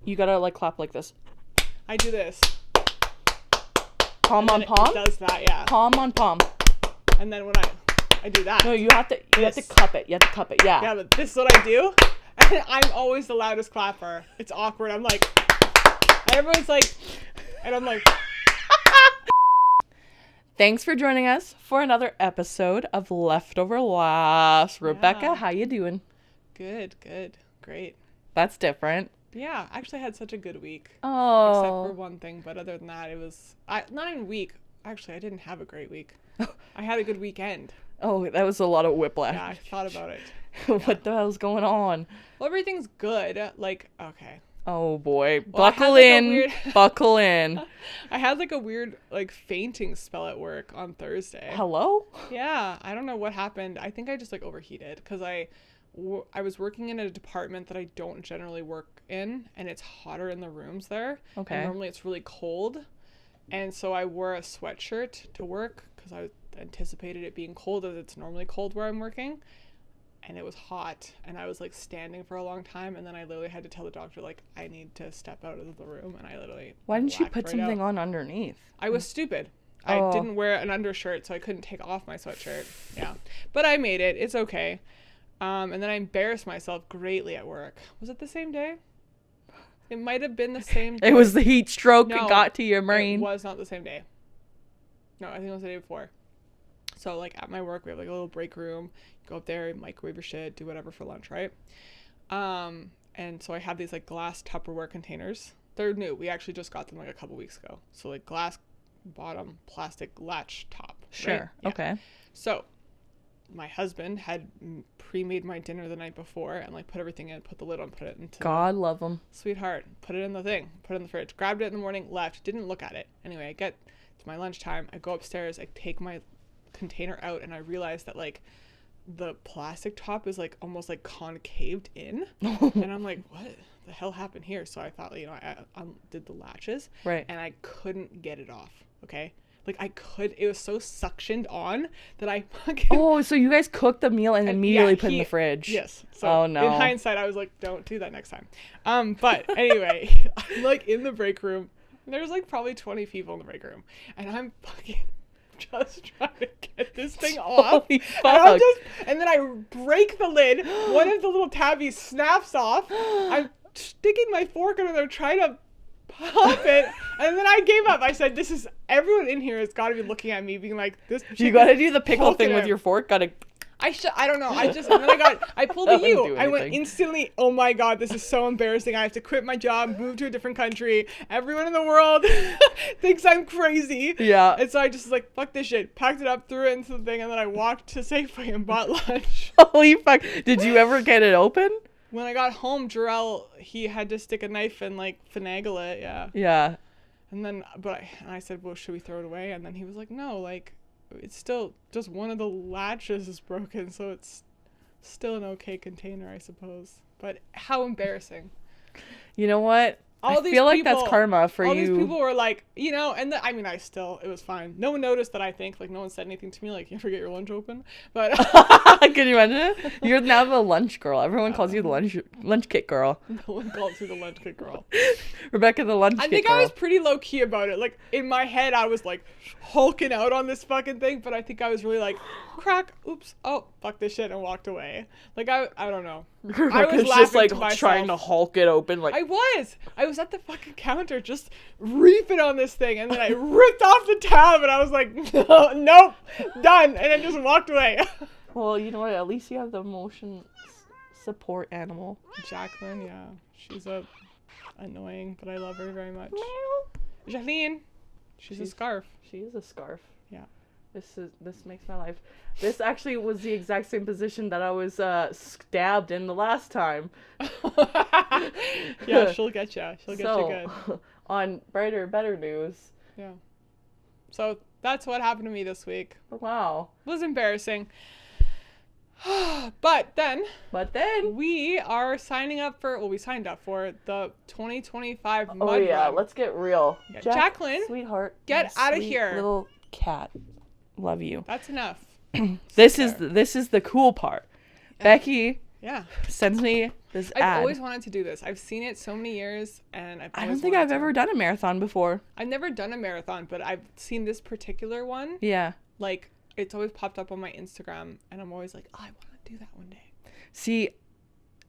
You gotta like clap like this. I do this. Palm on palm? It does that, yeah. Palm on palm. And then when I do that. No, you have to cup it. You have to cup it, yeah. Yeah, but this is what I do. And I'm always the loudest clapper. It's awkward. I'm like, and everyone's like, and I'm like. Thanks for joining us for another episode of leftoverLaughs. Rebecca, how you doing? Good, great. That's different. Yeah, actually I had such a good week. Oh. Except for one thing, but other than that, it was not even a week. Actually, I didn't have a great week. I had a good weekend. Oh, that was a lot of whiplash. Yeah, I thought about it. What the hell's going on? Well, everything's good. Like, okay. Oh boy, Well, buckle in. Buckle in. I had like a weird like fainting spell at work on Thursday. Hello? Yeah, I don't know what happened. I think I just like overheated because I was working in a department that I don't generally work in, and it's hotter in the rooms there. Okay. And normally it's really cold, and so I wore a sweatshirt to work because I anticipated it being cold, as it's normally cold where I'm working. And it was hot, and I was like standing for a long time, and then I literally had to tell the doctor like I need to step out of the room, and I literally Why didn't you put right something out. on underneath? I was stupid. Oh. I didn't wear an undershirt, so I couldn't take off my sweatshirt. Yeah, but I made it. It's okay. And then I embarrassed myself greatly at work. Was it the same day? It might have been the same day. It was the heat stroke No, it got to your brain. It was not the same day. No, I think it was the day before. So like at my work, we have like a little break room. Go up there, microwave your shit, do whatever for lunch, right? And so I have these like glass Tupperware containers. They're new. We actually just got them like a couple weeks ago. So like glass bottom, plastic latch top. Sure. Right? Yeah. Okay. So my husband had pre-made my dinner the night before and like put everything in, put the lid on, put it into God love him. Sweetheart, put it in the thing, put it in the fridge, grabbed it in the morning, left, didn't look at it. Anyway, I get to my lunchtime, I go upstairs, I take my container out, and I realize that like the plastic top is like almost like concaved in. And I'm like, what the hell happened here? So I thought, I did the latches, right, and I couldn't get it off. Okay, like it was so suctioned on that I fucking oh, so you guys cooked the meal and immediately put it in the fridge. Yes. So oh no, in hindsight I was like, don't do that next time. But anyway, I'm like in the break room, there's like probably 20 people in the break room, and I'm fucking just trying to get this thing off. Holy fuck. And then I break the lid. One of the little tabbies snaps off. I'm sticking my fork under there trying to pop it, and then I gave up. I said, everyone in here has got to be looking at me being like, this. You got to do the pickle thing with your fork. Got to. I don't know. And then I pulled a U. I went instantly, oh my God, this is so embarrassing. I have to quit my job, move to a different country. Everyone in the world thinks I'm crazy. Yeah. And so I just like, fuck this shit. Packed it up, threw it into the thing, and then I walked to Safeway and bought lunch. Holy fuck. Did you ever get it open? When I got home, Jarrell, he had to stick a knife and like finagle it. Yeah. Yeah. And then, I said, well, should we throw it away? And then he was like, no, like, it's still just one of the latches is broken, so it's still an okay container, I suppose. But how embarrassing. You know what? I feel like that's karma for you. All these people were like, it was fine. No one noticed that, I think. Like, no one said anything to me, like, you ever get your lunch open? But can you imagine it? You're now the lunch girl. Everyone calls you the lunch kit girl. No one calls me the lunch kit girl. Rebecca, the lunch kit girl. I think I was pretty low key about it. Like, in my head, I was like hulking out on this fucking thing, but I think I was really like, crack, oops, oh, fuck this shit, and walked away. Like, I don't know. I was just like to trying to hulk it open. Like I was at the fucking counter just reefing on this thing, and then I ripped off the tab, and I was like, no, nope, done, and I just walked away. Well, you know what? At least you have the emotion support animal. Jacqueline, yeah, she's annoying, but I love her very much. Jacqueline, she's a scarf. She is a scarf. Yeah. This makes my life. This actually was the exact same position that I was stabbed in the last time. Yeah, she'll get you. She'll get you good. On brighter, better news. Yeah. So that's what happened to me this week. Wow. It was embarrassing. But then we are signing up for, we signed up for the 2025 Mud Run. Yeah, let's get real. Yeah, Jacqueline, sweetheart, get out of here. Little cat. Love you. That's enough. This is the cool part. Becky Yeah. sends me this I've ad. always wanted to do this. I've seen it so many years, and I don't think I've ever done a marathon before. I've never done a marathon, but I've seen this particular one. Yeah. Like, it's always popped up on my Instagram, and I'm always like, oh, I want to do that one day. See,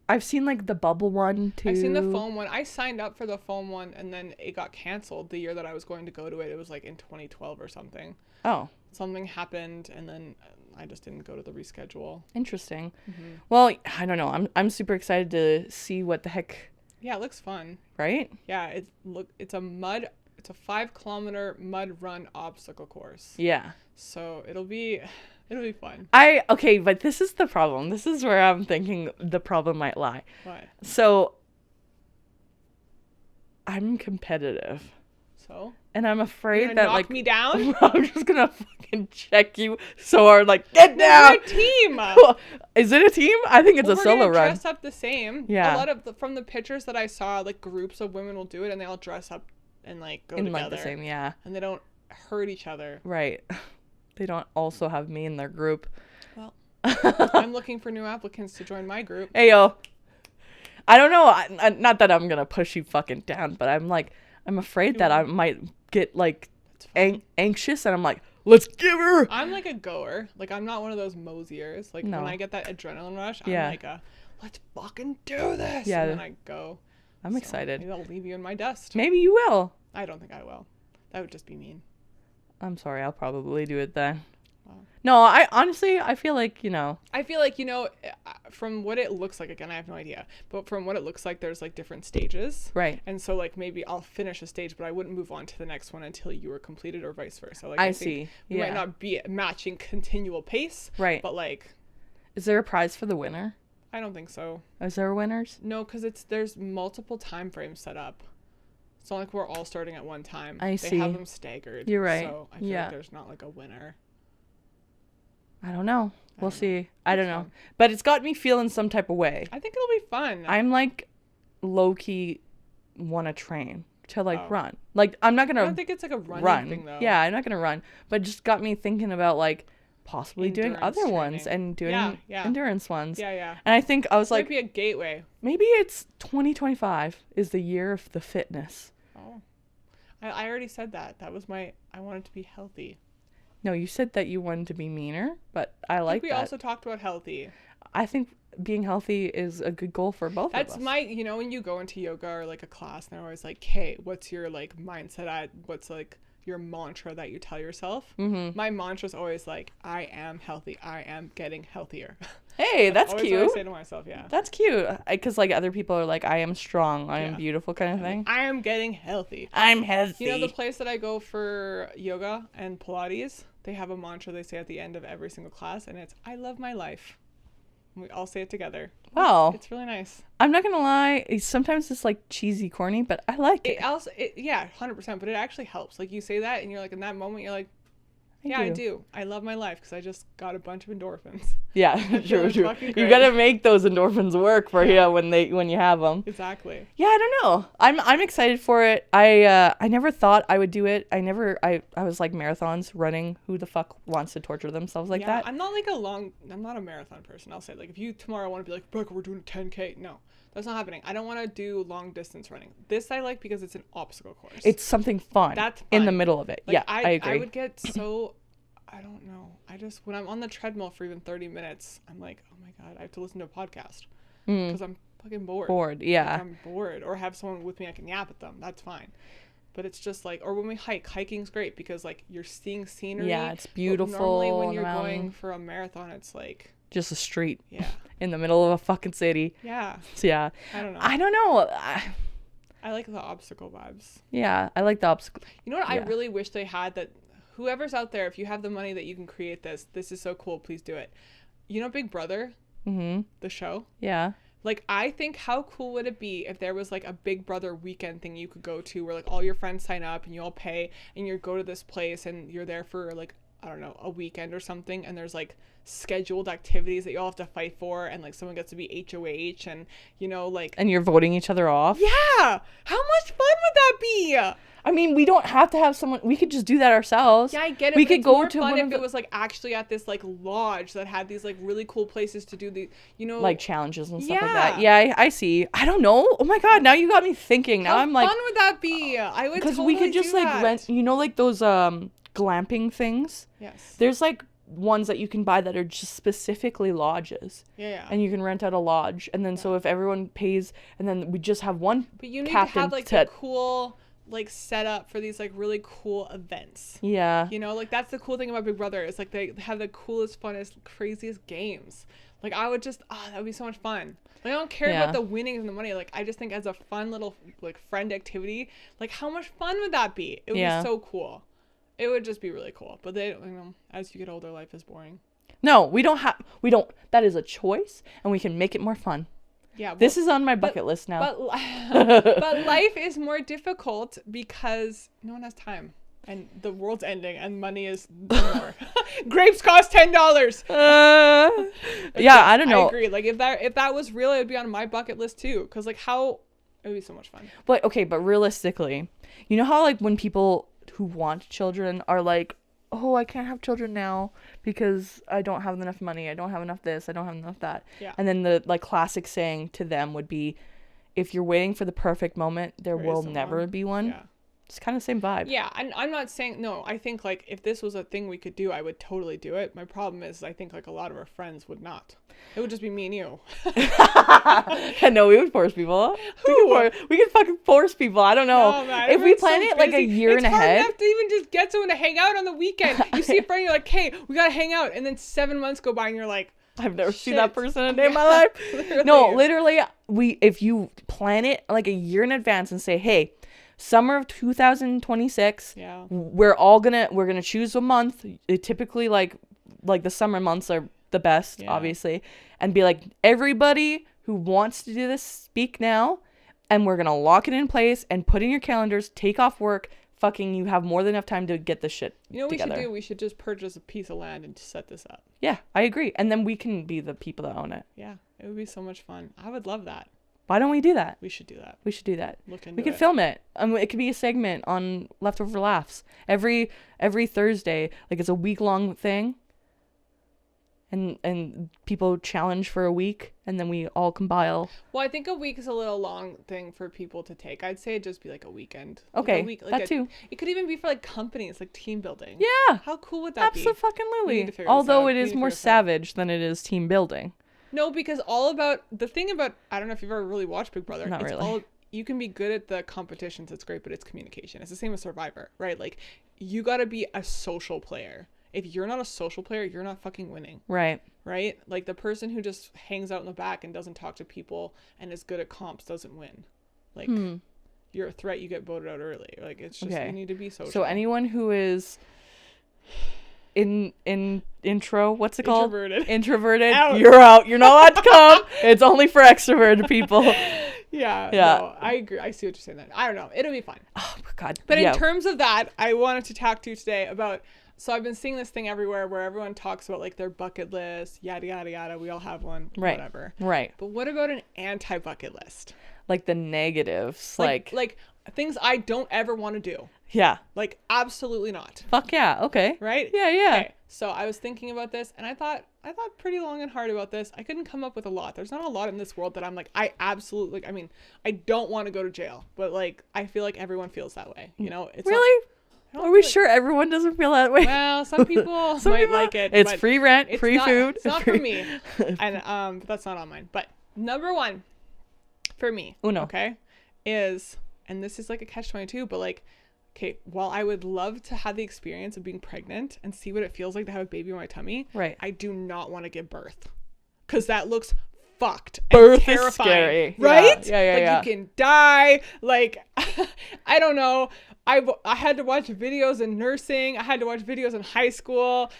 I've seen like the bubble one too. I've seen the foam one. I signed up for the foam one, and then it got canceled the year that I was going to go to it. It was like in 2012 or something. Oh. Something happened, and then I just didn't go to the reschedule. Interesting. Well, I don't know. I'm super excited to see what the heck. Yeah, it looks fun. Right? Yeah, it's a 5-kilometer mud run obstacle course. Yeah. So it'll be fun. Okay, but this is the problem. This is where I'm thinking the problem might lie. What? So I'm competitive. So? And I'm afraid You're that knock like me down? I'm just gonna fucking check you so hard, like get down. We're a team. Is it a team? I think it's a solo We're run. dress up the same. Yeah. A lot of from the pictures that I saw, like groups of women will do it, and they all dress up and like go together. Like the same, yeah. And they don't hurt each other. Right. They don't also have me in their group. Well, I'm looking for new applicants to join my group. Hey yo. I don't know. Not that I'm gonna push you fucking down, but I'm afraid that I might get like anxious, and I'm like, let's give her. I'm like a goer. Like, I'm not one of those mosiers. Like, No. when I get that adrenaline rush, Yeah. I'm like let's fucking do this. Yeah. And then I go. I'm excited. Maybe I'll leave you in my dust. Maybe you will. I don't think I will. That would just be mean. I'm sorry. I'll probably do it then. Wow. No, I honestly feel like, I feel like, from what it looks like, again, I have no idea, but from what it looks like, there's like different stages. Right. And so like maybe I'll finish a stage, but I wouldn't move on to the next one until you were completed, or vice versa. Like, I think see. We Yeah. might not be matching continual pace. Right. But like, Is there a prize for the winner? I don't think so. Is there winners? No, because there's multiple time frames set up. It's not like we're all starting at one time. I They see. have them staggered. You're right. So I feel Yeah. like there's not like a winner. I don't know. We'll see. I don't know. fun. But it's got me feeling some type of way. I think it'll be fun. I'm like low-key want to train to like Oh. run. Like I'm not I going don't to think it's like a running run. thing though. Yeah, I'm not going to run. But it just got me thinking about like possibly doing Endurance other ones training. and doing Yeah. endurance ones. Yeah, yeah. And I think I was Like, like, might be a gateway. maybe it's 2025 is the year of the fitness. Oh. I already said that. That was I wanted to be healthy. No, you said that you wanted to be meaner, but I I like think we that. also talked about healthy. I think being healthy is a good goal for both That's of us. when you go into yoga or like a class, and they're always like, hey, what's your like mindset what's like your mantra that you tell yourself? Mm-hmm. My mantra's always like, I am healthy. I am getting healthier. Hey, that's always cute. What I say to myself, yeah. That's cute. Because like other people are like, I am strong, I am Yeah. beautiful kind of thing. I am getting healthy. I'm healthy. You know, the place that I go for yoga and Pilates, they have a mantra they say at the end of every single class, and it's, I love my life. And we all say it together. Wow. It's really nice. I'm not gonna lie. Sometimes it's like cheesy, corny, but I like it. Yeah, 100%. But it actually helps. Like, you say that, and you're like, in that moment, you're like, I do. I love my life because I just got a bunch of endorphins. Yeah, true. fucking You great. gotta make those endorphins work for you when you have them. Exactly. Yeah, I don't know. I'm excited for it. I never thought I would do it. I was like marathons running. Who the fuck wants to torture themselves like that? I'm not a marathon person. I'll say, like, if you tomorrow want to be like, Becca, we're doing a 10K. No, that's not happening. I don't want to do long distance running. This I like because it's an obstacle course. It's something fun. That's in the fun. middle of it. Like, Yeah, I agree. I would get so, I don't know. When I'm on the treadmill for even 30 minutes, I'm like, oh my God, I have to listen to a podcast because I'm fucking bored. Bored, Like, yeah. I'm bored, or have someone with me I can yap at them. That's fine. But it's just like, or when we hiking's great because like you're seeing scenery. Yeah, it's But beautiful. normally when on the you're mountain. going for a marathon, it's like, Just a street yeah, in the middle of a fucking city. yeah. So yeah, I don't know. I don't know. I like the obstacle vibes. Yeah, I like the obstacle. You know what I Yeah. really wish they had, that whoever's out there, if you have the money that you can create this is so cool, please do it. You know Big Brother, Mm-hmm. the show? Yeah. Like, I think how cool would it be if there was like a Big Brother weekend thing you could go to where like all your friends sign up and you all pay and you go to this place and you're there for like, I don't know, a weekend or something, and there's like scheduled activities that you all have to fight for, and like someone gets to be HOH, and like, And you're voting each other off. yeah, how much fun would that be? I I mean, we don't have to have someone. We could just do that ourselves. Yeah, I get it. We but could it's go more to fun one if of it the was like actually at this like lodge that had these like really cool places to do the, you know, like challenges and stuff like that. Yeah. Yeah, I see. I don't know. Oh my god, now you got me thinking. Now how I'm like, fun would that be? I would because totally we could just do like that. rent. You know, like those glamping things. Yes. There's like ones that you can buy that are just specifically lodges. Yeah. And you can rent out a lodge, and then so if everyone pays, and then we just have one. But you need captain to have like the cool like setup for these like really cool events. Yeah. You know, like that's the cool thing about Big Brother. It's like they have the coolest, funnest, craziest games. Like I would just, that would be so much fun. Like I don't care about the winnings and the money. Like I just think as a fun little like friend activity, like how much fun would that be? It would be so cool. It would just be really cool. But they, you know, as you get older, life is boring. No, we don't. That is a choice, and we can make it more fun. Yeah. This is on my bucket list now. But life is more difficult because no one has time. And the world's ending and money is more. Grapes cost $10. Yeah, I don't know. I agree. Like if that was real, it'd be on my bucket list too. Cause like it would be so much fun. But okay, but realistically, you know how like when people who want children are like, oh, I can't have children now because I don't have enough money. I don't have enough this. I don't have enough that. Yeah. And then the like classic saying to them would be, if you're waiting for the perfect moment, there will never be one. Yeah. It's kind of the same vibe. Yeah, and I'm not saying no. I think like if this was a thing we could do, I would totally do it. My problem is I think like a lot of our friends would not. It would just be me and you. No, we would force people. We could fucking force people. I don't know. No, man, if we plan it like a year and ahead. It's hard enough to even just get someone to hang out on the weekend. You see a friend, you're like, hey, we gotta hang out, and then 7 months go by, and you're like, I've never seen that person a day in my life. Literally. No, literally, if you plan it like a year in advance and say, hey, summer of 2026, we're gonna choose a month. It typically like the summer months are the best, obviously, and be like, everybody who wants to do this, speak now, and we're gonna lock it in place and put in your calendars, take off work. Fucking, you have more than enough time to get this shit You know what together. we should do? We should just purchase a piece of land and set this up. Yeah, I agree. And then we can be the people that own it. Yeah, it would be so much fun. I would love that. Why don't we do that? We should do that. We should do that. Look into we could it. film it. It could be a segment on Leftover Laughs every Thursday. Like it's a week-long thing. And people challenge for a week, and then we all compile. Well, I think a week is a little long thing for people to take. I'd say it'd just be like a weekend. Okay, like a week, that too. It could even be for like companies, like team building. Yeah. How cool would that be? Absolutely. Although it is more savage than it is team building. No, because the thing about, I don't know if you've ever really watched Big Brother. Not really. You can be good at the competitions. It's great, but it's communication. It's the same as Survivor, right? Like you got to be a social player. If you're not a social player, you're not fucking winning. Right. Right? Like the person who just hangs out in the back and doesn't talk to people and is good at comps doesn't win. Like you're a threat, you get voted out early. Like it's just you need to be social. So anyone who is in intro, what's it called? Introverted. Out. You're out. You're not allowed to come. It's only for extroverted people. Yeah. No, I agree. I see what you're saying then. I don't know. It'll be fun. Oh my god. But in terms of that, I wanted to talk to you today about. So I've been seeing this thing everywhere where everyone talks about like their bucket list, yada yada yada. We all have one, whatever. Right. But what about an anti-bucket list? Like the negatives, like things I don't ever want to do. Yeah. Like absolutely not. Fuck yeah. Okay. Right? Yeah, yeah. Okay. So I was thinking about this and I thought pretty long and hard about this. I couldn't come up with a lot. There's not a lot in this world that I'm like, I absolutely, like, I mean, I don't want to go to jail, but like, I feel like everyone feels that way. You know? It's really? Are we sure everyone doesn't feel that way? Well, some people might like it. It's free rent, free food. It's not for me. And that's not on mine. But number one for me, okay, is, and this is like a catch-22, but like, okay, while I would love to have the experience of being pregnant and see what it feels like to have a baby in my tummy, right, I do not want to give birth because that looks fucked. Birth and terrifying, is scary, right? Yeah. Like you can die. Like I don't know. I had to watch videos in nursing. I had to watch videos in high school.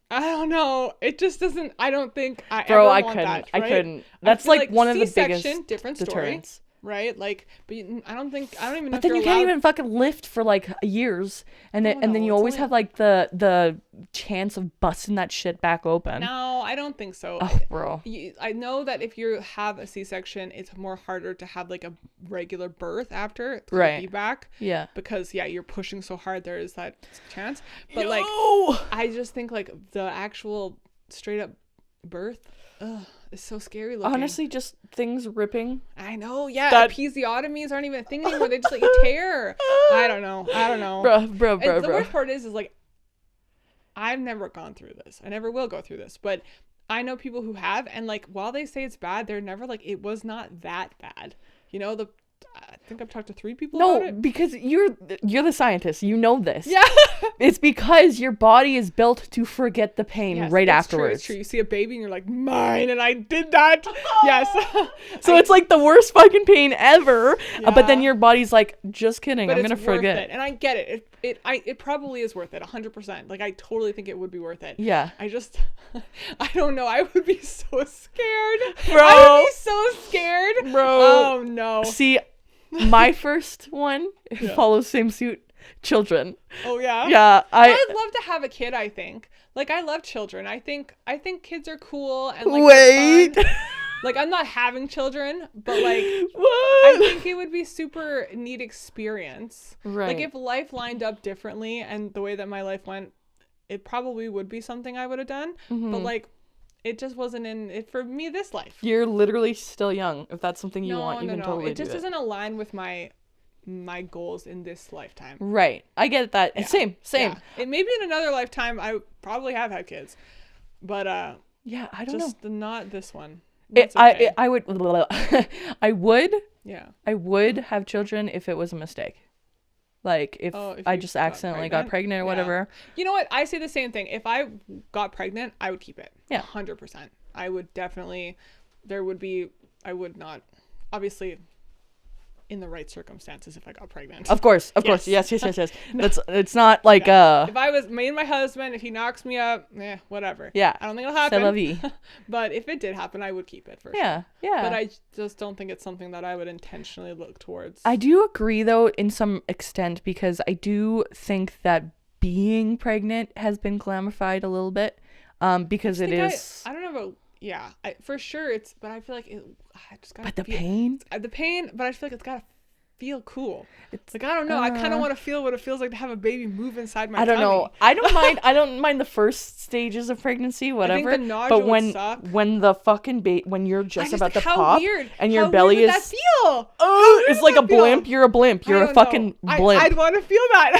I don't know. It just doesn't. I don't think I ever want that. Right? I couldn't. That's like one of the C-section, biggest different deterrents. Story. right? Like, but I don't even know. But then you can't even fucking lift for like years, and then you always have like the chance of busting that shit back open. No, I don't think so. Oh, bro. I know that if you have a C-section, it's more harder to have like a regular birth after to right. be back. Yeah. Because you're pushing so hard, there is that chance. But like, I just think like the actual straight up birth, it's so scary looking. Honestly, just things ripping. I know, yeah. Episiotomies aren't even a thing anymore. They just let you tear. I don't know. Bro. The worst part is like, I've never gone through this. I never will go through this. But I know people who have, and like, while they say it's bad, they're never like, it was not that bad. You know, I think I've talked to 3 people about it. No, because you're the scientist. You know this. Yeah. It's because your body is built to forget the pain afterwards. It's true. You see a baby and you're like, mine, and I did that. Yes. So it's like the worst fucking pain ever. Yeah. But then your body's like, just kidding. I'm going to forget. It. And I get it. It probably is worth it. 100%. Like, I totally think it would be worth it. Yeah. I don't know. I would be so scared. Bro. I would be so scared. Bro. Oh, no. See, my first one follows same suit. Children. Oh yeah. Yeah, I'd love to have a kid. I think. Like, I love children. I think kids are cool and like. Wait. Fun. Like, I'm not having children, but like, what? I think it would be super neat experience. Right. Like, if life lined up differently and the way that my life went, it probably would be something I would have done. Mm-hmm. But like, it just wasn't in it for me this life. You're literally still young. If that's something you want, you can totally do it. It just doesn't align with my goals in this lifetime. Right. I get that. Yeah. Same. Yeah. It maybe in another lifetime I probably have had kids. But yeah, I don't know. Just not this one. I would I would. Yeah. I would have children if it was a mistake. Like if I just accidentally got pregnant or whatever. You know what? I say the same thing. If I got pregnant, I would keep it. Yeah. 100%. I would definitely I would not, obviously, in the right circumstances if I got pregnant. Of course. Yes. No. It's not like if I was me and my husband, if he knocks me up, whatever. Yeah. I don't think it'll happen. C'est la vie. But if it did happen, I would keep it for sure. Yeah. But I just don't think it's something that I would intentionally look towards. I do agree though in some extent, because I do think that being pregnant has been glamified a little bit. Because it is. I don't know about. Yeah, for sure but I feel like I just gotta. But the pain, but I feel like it's gotta feel cool. It's like, I don't know. I kind of want to feel what it feels like to have a baby move inside my tummy. I don't know. I don't mind the first stages of pregnancy, whatever. I think the nausea would suck. When the fucking when you're just about to how pop weird. and your belly is. How weird would that feel? It's like a blimp. You're a blimp. You're a fucking blimp. I'd want to feel that.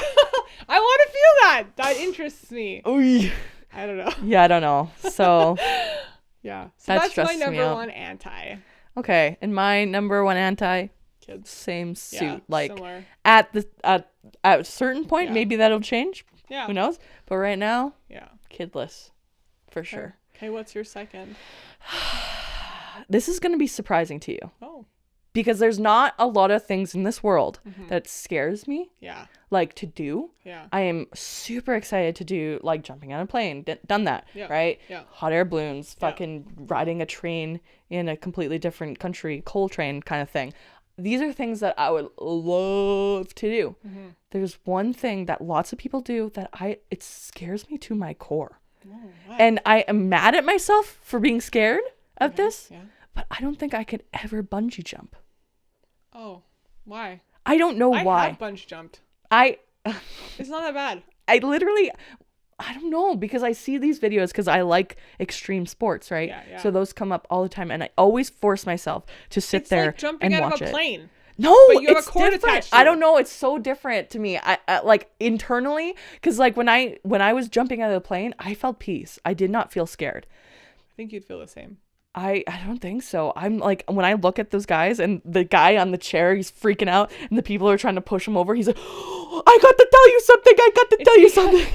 I want to feel that. That interests me. Oy. I don't know. Yeah, I don't know. So. Yeah. So that's my number one anti. Okay, and my number one anti. Kids. Same suit. Like similar. at a certain point, maybe that'll change. Yeah. Who knows? But right now, kidless, for sure. Okay, what's your second? This is going to be surprising to you. Oh. Because there's not a lot of things in this world that scares me. Yeah. Like to do. Yeah. I am super excited to do like jumping on a plane. Done that. Yeah. Right? Yeah. Hot air balloons. Fucking riding a train in a completely different country. Coal train kind of thing. These are things that I would love to do. Mm-hmm. There's one thing that lots of people do that it scares me to my core. Oh, wow. And I am mad at myself for being scared of this. Yeah. But I don't think I could ever bungee jump. Oh, why? I don't know why. I have bungee jumped. It's not that bad. I don't know, because I see these videos because I like extreme sports, right? Yeah. So those come up all the time, and I always force myself to sit there and watch it. It's like jumping out of a plane. No, but you have a cord different. Attached to you. I don't know. It's so different to me. I like internally, because like when I was jumping out of the plane, I felt peace. I did not feel scared. I think you'd feel the same. I don't think so. I'm like, when I look at those guys and the guy on the chair, he's freaking out and the people are trying to push him over. He's like, oh, I got to tell you something.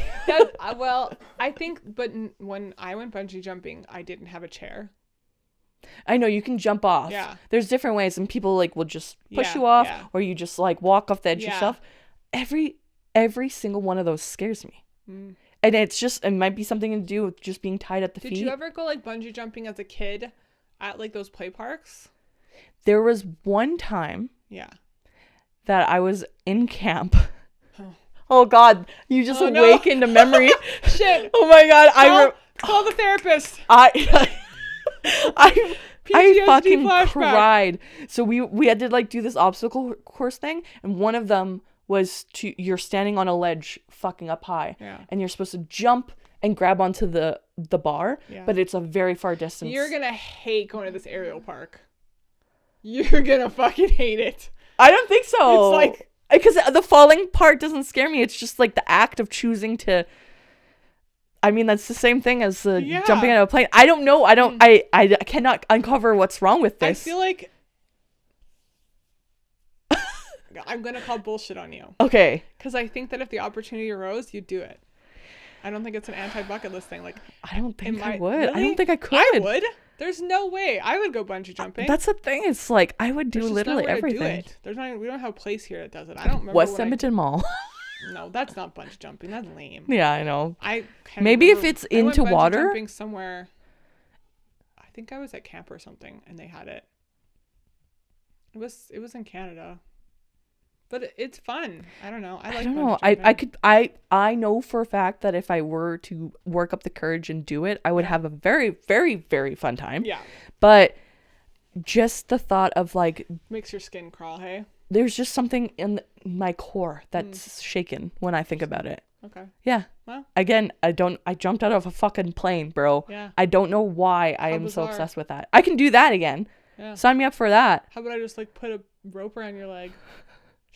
Well, I think, but when I went bungee jumping, I didn't have a chair. I know you can jump off. Yeah. There's different ways, and people like will just push you off, or you just like walk off the edge yourself. Every single one of those scares me. Mm. And it might be something to do with just being tied at the feet. Did you ever go like bungee jumping as a kid at like those play parks? There was one time that I was in camp. Oh God, you just awakened a memory. Shit. Oh my God, call the therapist. I fucking flashback. cried. So we had to like do this obstacle course thing, and one of them was you're standing on a ledge fucking up high, and you're supposed to jump and grab onto the bar, but it's a very far distance. You're gonna hate going to this aerial park. You're gonna fucking hate it. I don't think so. It's like, because the falling part doesn't scare me. It's just like the act of choosing to. I mean, that's the same thing as jumping out of a plane. I don't know. I cannot uncover what's wrong with this. I feel like I'm gonna call bullshit on you. Okay. Because I think that if the opportunity arose, you'd do it. I don't think it's an anti-bucket list thing. Like, I don't think I would. Really? I don't think I could. I would. There's no way I would go bungee jumping. That's the thing. It's like I would do literally everything. We don't have a place here that does it. I don't remember. West Edmonton Mall. No, that's not bungee jumping. That's lame. Yeah, I know. Maybe if it's into water. Jumping somewhere. I think I was at camp or something, and they had it. It was in Canada. But it's fun. I don't know. I don't know. I know for a fact that if I were to work up the courage and do it, I would have a very, very, very fun time. Yeah. But just the thought of like makes your skin crawl, hey? There's just something in my core that's shaken when I think about it. Okay. Yeah. Well. Again, I jumped out of a fucking plane, bro. Yeah. I don't know why I am so obsessed with that. I can do that again. Yeah. Sign me up for that. How about I just like put a rope around your leg?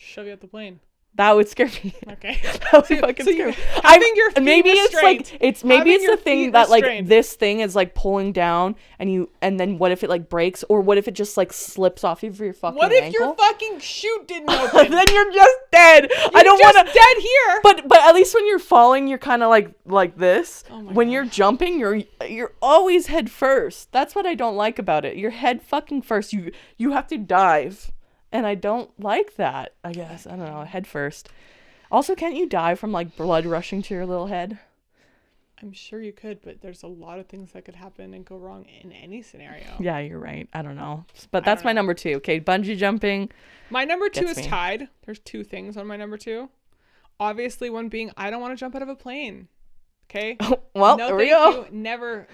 Shove you at the plane. That would scare me. Okay. That would fucking scare me. Having your feet maybe restrained. it's the thing that like this thing is like pulling down and then what if it like breaks, or what if it just like slips off of your fucking What if ankle? your fucking chute didn't open? Then you're just dead. I don't want to dead here. But at least when you're falling, you're kind of like this. Oh my when God. You're jumping, you're always head first. That's what I don't like about it. You're head fucking first. You have to dive. And I don't like that, I guess. I don't know. Head first. Also, can't you die from like blood rushing to your little head? I'm sure you could, but there's a lot of things that could happen and go wrong in any scenario. Yeah, you're right. I don't know. But that's my number 2. Okay, bungee jumping. My number 2 is tied. There's 2 things on my number 2. Obviously, one being I don't want to jump out of a plane. Okay? Well, no, there we go. Never.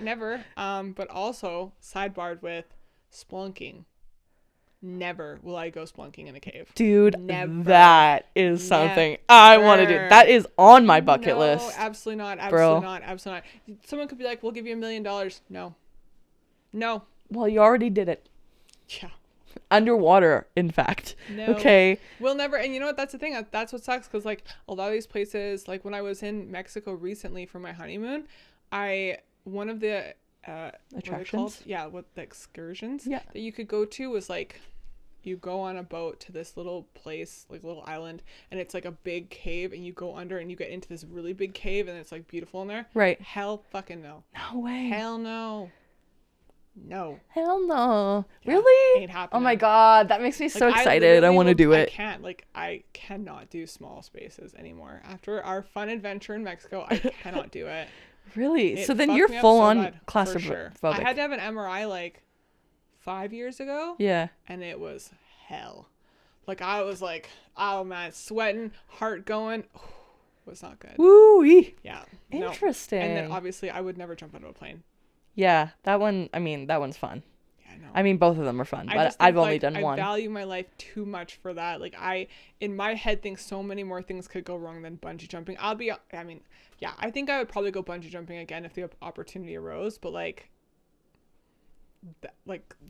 But also sidebarred with splunking. Never will I go splunking in a cave. Dude, never. That is something I want to do. That is on my bucket list. Absolutely not. Bro. Absolutely not. Someone could be like, we'll give you $1 million. No. Well, you already did it. Yeah. Underwater, in fact. No. Okay. We'll never. And you know what? That's the thing. That's what sucks. Because like a lot of these places, like when I was in Mexico recently for my honeymoon, one of the attractions, what the excursions that you could go to was like you go on a boat to this little place, like little island, and it's like a big cave, and you go under and you get into this really big cave, and it's like beautiful in there. Right. Hell fucking no. No way. Hell no. Hell no. Yeah, really? ain't happening. Oh my God, that makes me so excited. I want to do it. I cannot do small spaces anymore. After our fun adventure in Mexico, I cannot do it. Really? So then you're full on claustrophobic. Sure. I had to have an MRI like 5 years ago. Yeah. And it was hell. Like I was like, oh man, sweating, heart going. Oh, it was not good. Woo-wee. Yeah. Interesting. No. And then obviously I would never jump out of a plane. Yeah, that one. I mean, that one's fun. Yeah, I know. I mean, both of them are fun, but I've only done one. I value my life too much for that. Like in my head, think so many more things could go wrong than bungee jumping. I think I would probably go bungee jumping again if the opportunity arose, but like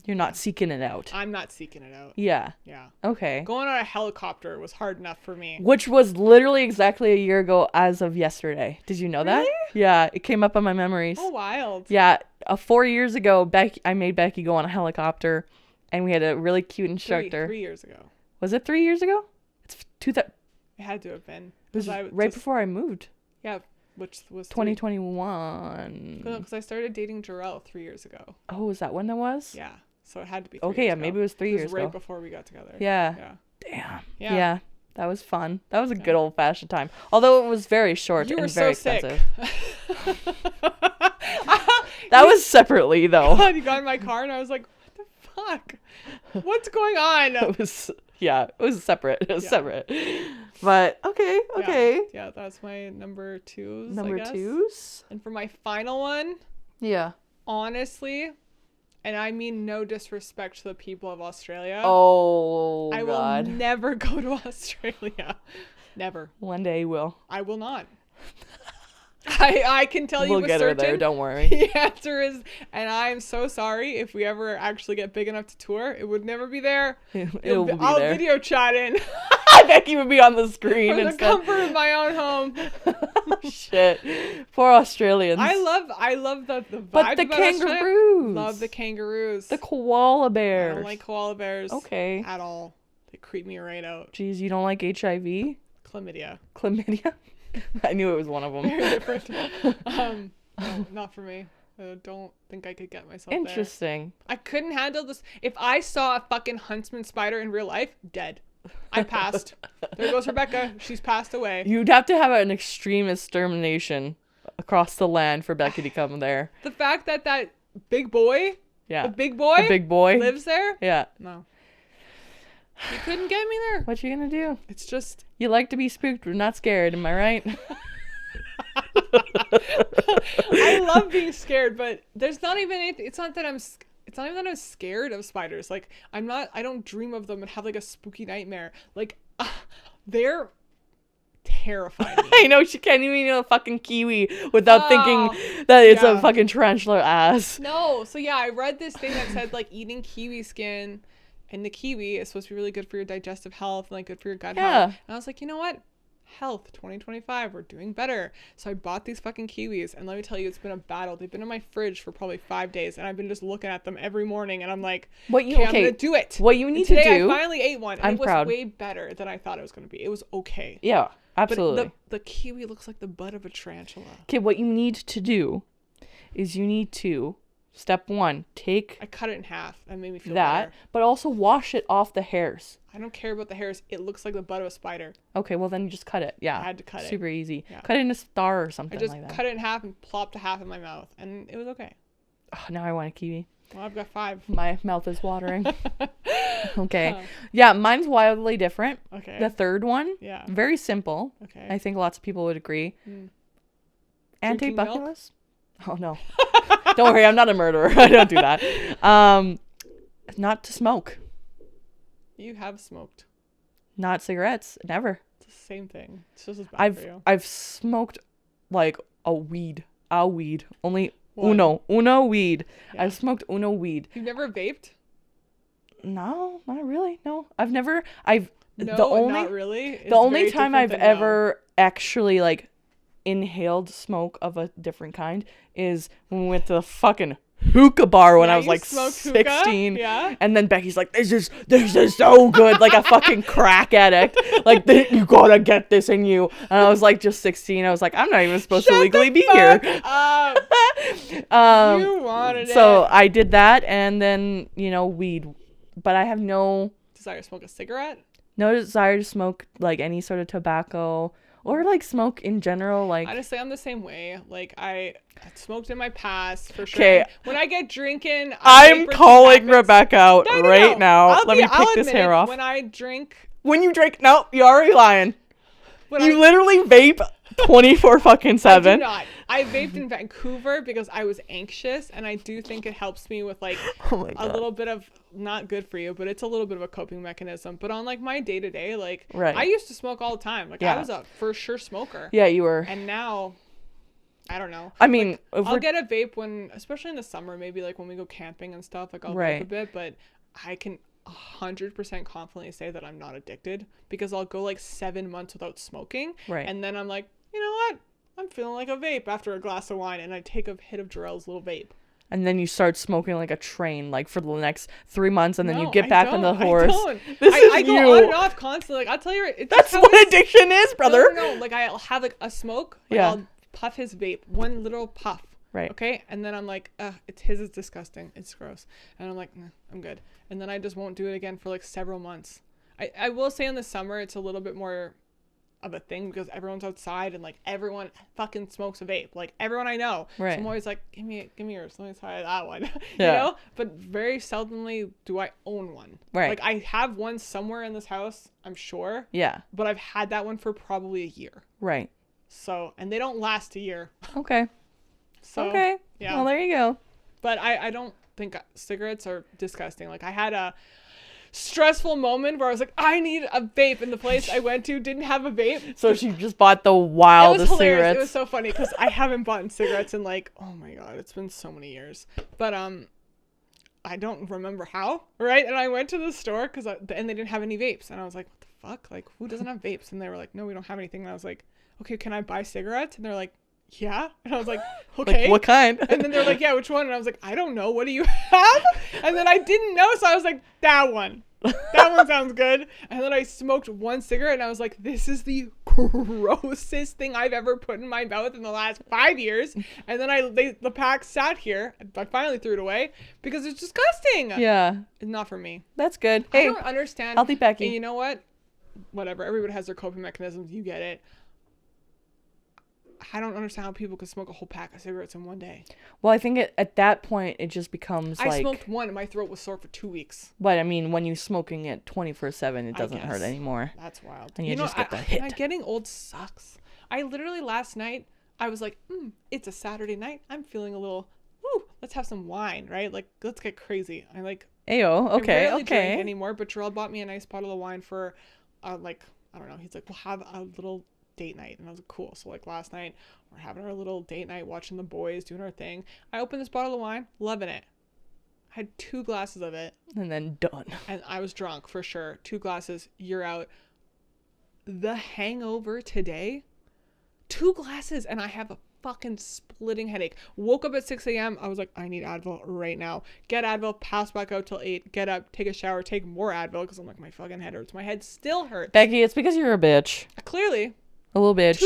you're not seeking it out. I'm not seeking it out. Yeah. Yeah. Okay. Going on a helicopter was hard enough for me. Which was literally exactly a year ago as of yesterday. Did you know that? Really? Yeah, it came up on my memories. Oh, wild. Yeah, 4 years ago, I made Becky go on a helicopter, and we had a really cute instructor. 3 years ago. Was it 3 years ago? It's It had to have been. It was right before I moved. Yeah, which was 2021. No, because I started dating Jarrell 3 years ago. Oh, is that when that was? Yeah, so it had to be 3 okay, years yeah, ago. maybe it was 3 years ago. Right before we got together. Yeah. Yeah. Damn. Yeah. That was fun. That was a good old-fashioned time. Although it was very short and very expensive. That was separately, though. God, you got in my car and I was like, what the fuck? What's going on? It was separate. It was separate. But okay. Yeah, that's my number twos. Number twos. And for my final one. Yeah. Honestly, and I mean no disrespect to the people of Australia. Oh, I will never go to Australia. Never. One day you will. I will not. I can tell you we'll with get certain, her there, don't worry. The answer is, and I'm so sorry if we ever actually get big enough to tour, it would never be there. It'll be I'll there. video chat in. Becky would be on the screen from the comfort of my own home. Shit. Poor Australians. I love the vibe. But the kangaroos. Love the kangaroos. The koala bears. I don't like koala bears. Okay. At all. They creep me right out. Jeez, you don't like HIV? Chlamydia. I knew it was one of them. Very different. No, not for me. I don't think I could get myself Interesting. there. I couldn't handle this. If I saw a fucking huntsman spider in real life, dead. I passed. There goes Rebecca. She's passed away. You'd have to have an extreme extermination across the land for Becky to come there. The fact that big boy, the big boy lives there. Yeah. No. You couldn't get me there. What you gonna do? It's just... You like to be spooked, but not scared. Am I right? I love being scared, but there's not even anything. It's not even that I'm scared of spiders. Like, I don't dream of them and have like a spooky nightmare. Like, they're terrifying me. I know, she can't even eat a fucking kiwi without thinking that it's a fucking tarantula ass. No. So yeah, I read this thing that said like eating kiwi skin, and the kiwi is supposed to be really good for your digestive health and like good for your gut health. And I was like, you know what? Health 2025, we're doing better. So I bought these fucking kiwis, and let me tell you, it's been a battle. They've been in my fridge for probably 5 days, and I've been just looking at them every morning, and I'm like, I'm gonna do it. What you need to do. Today I finally ate one, and I'm it was proud. way better than I thought it was gonna be. It was okay. Yeah, absolutely. But the kiwi looks like the butt of a tarantula. Okay, what you need to do is you need to step one, I cut it in half. That made me feel that, better. but also wash it off the hairs. I don't care about the hairs. It looks like the butt of a spider. Okay, well then you just cut it. Yeah, I had to cut it. Super easy. Yeah. Cut it in a star or something I just like that. cut it in half and plopped a half in my mouth, and it was okay. Oh, now I want a kiwi. Well, I've got 5. My mouth is watering. Okay. Yeah, mine's wildly different. Okay. The third one, very simple. Okay. I think lots of people would agree. Anti-bucket list? Oh, no. Don't worry, I'm not a murderer. I don't do that. Not to smoke. You have smoked. Not cigarettes. Never. It's the same thing. It's just as bad for you. I've smoked like a weed. Only What? Uno weed. Yeah. I've smoked Uno weed. You've never vaped? No, not really. No. Not really. It's the only very time different I've than ever actually like inhaled smoke of a different kind is when we went to the fucking hookah bar when I was like 16. Yeah. And then Becky's like, this is so good, like a fucking crack addict. Like, you gotta get this in you. And I was like just 16. I was like, I'm not even supposed to legally be here. You wanted it. So I did that, and then weed. But I have no desire to smoke a cigarette. No desire to smoke like any sort of tobacco or like smoke in general. Like, honestly, I'm the same way. Like, I smoked in my past for sure. Okay. When I get drinking, I'm calling Rebecca out right now. Let me pick this hair off. When I drink. When you drink, no, you're already lying. You literally vape 24 fucking 7. I do not. I vaped in Vancouver because I was anxious, and I do think it helps me with like a little bit of, not good for you, but it's a little bit of a coping mechanism. But on like my day to day, like I used to smoke all the time. Like I was a for sure smoker. Yeah, you were. And now, I don't know. I mean, like, I'll get a vape when, especially in the summer, maybe like when we go camping and stuff. Like I'll vape a bit, but I can 100% confidently say that I'm not addicted because I'll go like 7 months without smoking, and then I'm like, you know what? I'm feeling like a vape after a glass of wine, and I take a hit of Jarrell's little vape. And then you start smoking like a train, like for the next 3 months, and then you get back on the horse. I go on and off constantly. Like I'll tell you, that's what addiction is, brother. No. Like I'll have like a smoke. Like, I'll puff his vape, one little puff. Right. Okay. And then I'm like, his is disgusting. It's gross. And I'm like, nah, I'm good. And then I just won't do it again for like several months. I will say in the summer it's a little bit more of a thing because everyone's outside and like everyone fucking smokes a vape. Like everyone I know. Right. So I'm always like, give me yours. Let me try that one. Yeah. You know? But very seldomly do I own one. Right. Like I have one somewhere in this house, I'm sure. Yeah. But I've had that one for probably a year. Right. So, and they don't last a year. Okay. So, okay. Yeah. Well, there you go. But I don't think cigarettes are disgusting. Like I had a stressful moment where I was like, I need a vape, and the place I went to didn't have a vape. So she just bought the wildest It was hilarious. cigarettes. It was so funny because I haven't bought cigarettes in like, oh my god, it's been so many years. But I don't remember how, right? And I went to the store and they didn't have any vapes, and I was like, what the fuck? Like, who doesn't have vapes? And they were like, no, we don't have anything. And I was like, okay, can I buy cigarettes? And they're like, yeah. And I was like, okay. Like, what kind? And then they're like, yeah, which one? And I was like, I don't know. What do you have? And then I didn't know, so I was like, that one. That one sounds good. And then I smoked one cigarette and I was like, this is the grossest thing I've ever put in my mouth in the last 5 years. And then the pack sat here. I finally threw it away because it's disgusting. Yeah. It's not for me. That's good. I Hey, don't understand. healthy Becky. And you know what? Whatever. Everybody has their coping mechanisms. You get it. I don't understand how people can smoke a whole pack of cigarettes in one day. Well, I think at that point, it just becomes I like... smoked one and my throat was sore for 2 weeks. But, I mean, when you're smoking it 24/7, it doesn't hurt guess. anymore. That's wild. And you just get the hit. Getting old sucks. I literally last night, I was like, it's a Saturday night. I'm feeling a little, let's have some wine, right? Like, let's get crazy. Ayo, okay, I barely okay. drink anymore, but Jarrell bought me a nice bottle of wine for, I don't know. He's like, we'll have a little date night. And I was like, cool. So like last night we're having our little date night, watching the boys, doing our thing. I opened this bottle of wine, loving it. I had 2 glasses of it. And then done. And I was drunk for sure. 2 glasses, you're out. The hangover today, 2 glasses and I have a fucking splitting headache. Woke up at 6 a.m. I was like, I need Advil right now. Get Advil, pass back out till 8, get up, take a shower, take more Advil because I'm like, my fucking head hurts. My head still hurts. Becky, it's because you're a bitch. Clearly. A little bitch.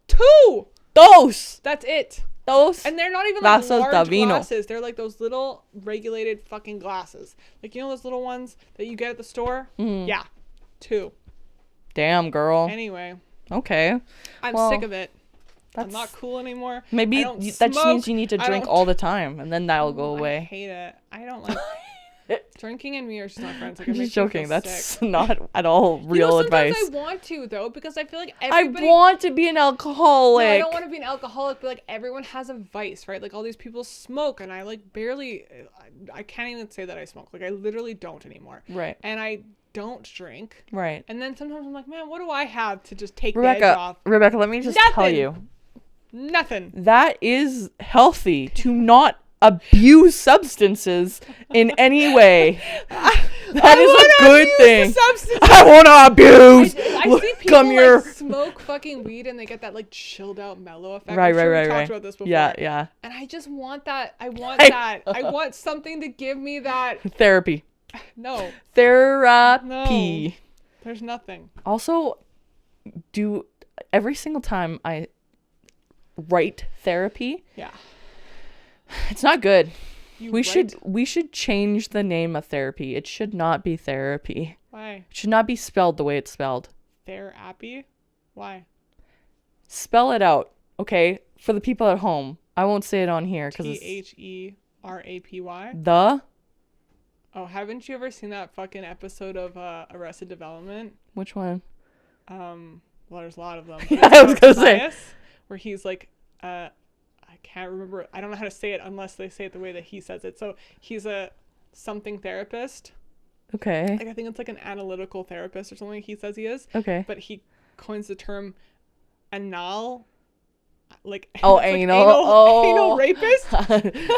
2! Dos! That's it. Dos. And they're not even like Vasos large da vino. glasses. They're like those little regulated fucking glasses. Like, you know those little ones that you get at the store? Mm. Yeah. 2. Damn, girl. Anyway. Okay. I'm sick of it. I'm not cool anymore. Maybe that just means you need to drink all the time, and then that'll go away. I hate it. I don't like drinking and me are just not friends. Like, I'm it just makes me joking. feel That's sick. not at all real advice. Sometimes I want to though, because I feel like everybody. I want to be an alcoholic. No, I don't want to be an alcoholic, but like everyone has a vice, right? Like all these people smoke, and I like barely. I can't even say that I smoke. Like I literally don't anymore. Right. And I don't drink. Right. And then sometimes I'm like, man, what do I have to just take the edge off? Rebecca, let me just tell you. Nothing. That is healthy to not abuse substances in any way. That is a good thing. I want to abuse. I see people like smoke fucking weed and they get that like chilled out mellow effect. Right. We talked about this before. Yeah. And I just want that. I want that. I want something to give me that. Therapy. No. Therapy. No. There's nothing. Also, every single time I write therapy, it's not good. We should change the name of therapy. It should not be therapy. Why? It should not be spelled the way it's spelled. Therapy? Why? Spell it out, okay? For the people at home. I won't say it on here because it's Therapy. The. Oh, haven't you ever seen that fucking episode of Arrested Development? Which one? Well, there's a lot of them. I was gonna say. Where he's like, I can't remember. I don't know how to say it unless they say it the way that he says it. So he's a something therapist. Okay. Like I think it's like an analytical therapist or something he says he is. Okay. But he coins the term anal. Like anal. Anal rapist.